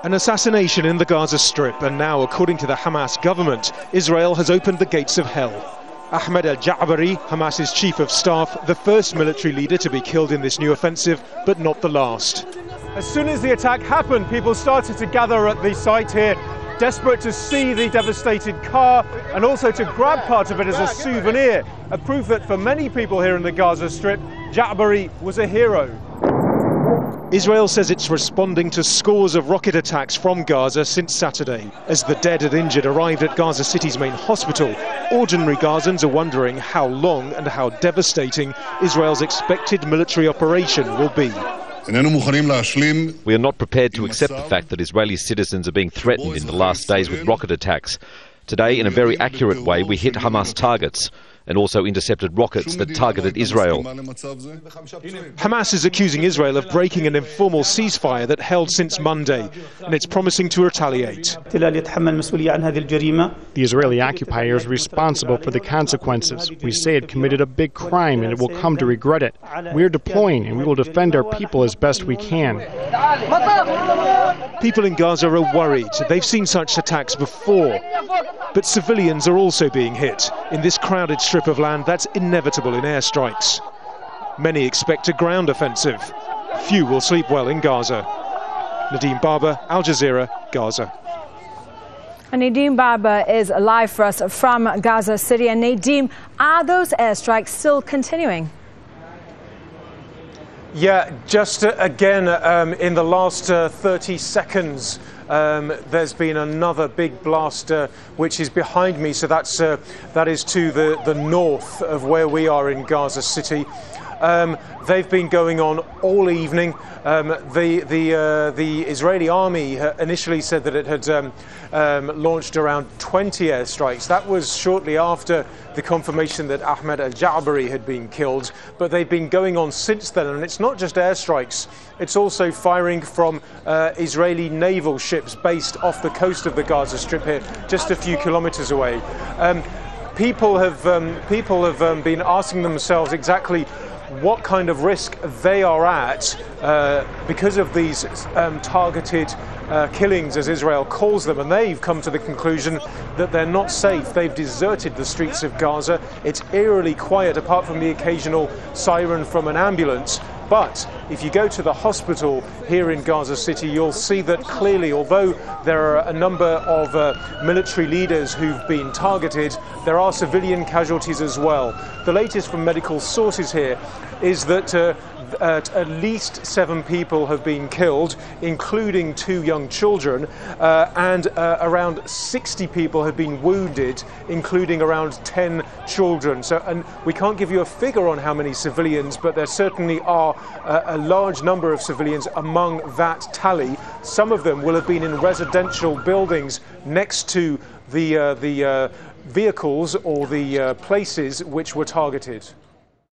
An assassination in the Gaza Strip, and now, according to the Hamas government, Israel has opened the gates of hell. Ahmad Jabiri, Hamas's chief of staff, the first military leader to be killed in this new offensive, but not the last. As soon as the attack happened, people started to gather at the site here, desperate to see the devastated car and also to grab part of it as a souvenir, a proof that for many people here in the Gaza Strip, Jabiri was a hero. Israel says it's responding to scores of rocket attacks from Gaza since Saturday. As the dead and injured arrived at Gaza City's main hospital, ordinary Gazans are wondering how long and how devastating Israel's expected military operation will be. We are not prepared to accept the fact that Israeli citizens are being threatened in the last days with rocket attacks. Today, in a very accurate way, we hit Hamas targets and also intercepted rockets that targeted Israel. Hamas is accusing Israel of breaking an informal ceasefire that held since Monday, and it's promising to retaliate. The Israeli occupier is responsible for the consequences. We say it committed a big crime and it will come to regret it. We are deploying and we will defend our people as best we can. People in Gaza are worried. They've seen such attacks before. But civilians are also being hit in this crowded strip of land that's inevitable in airstrikes. Many expect a ground offensive. Few will sleep well in Gaza. Nadim Barber, Al Jazeera, Gaza. And Nadim Barber is live for us from Gaza City. And Nadim, are those airstrikes still continuing? Yeah, just again in the last 30 seconds. There's been another big blast which is behind me, so that is to the north of where we are in Gaza City. They've been going on all evening. The Israeli army initially said that it had launched around 20 airstrikes. That was shortly after the confirmation that Ahmad Jabiri had been killed, but they've been going on since then, and it's not just airstrikes, it's also firing from Israeli naval ships based off the coast of the Gaza Strip here, just a few kilometers away. People have been asking themselves exactly what kind of risk they are at because of these targeted killings, as Israel calls them, and they've come to the conclusion that they're not safe. They've deserted the streets of Gaza. It's eerily quiet apart from the occasional siren from an ambulance. But if you go to the hospital here in Gaza City, you'll see that clearly, although there are a number of military leaders who've been targeted, there are civilian casualties as well. The latest from medical sources here is that at least 7 people have been killed, including 2 young children, and around 60 people have been wounded, including around 10 children. So, and we can't give you a figure on how many civilians, but there certainly are a large number of civilians among that tally. Some of them will have been in residential buildings next to the vehicles or the places which were targeted.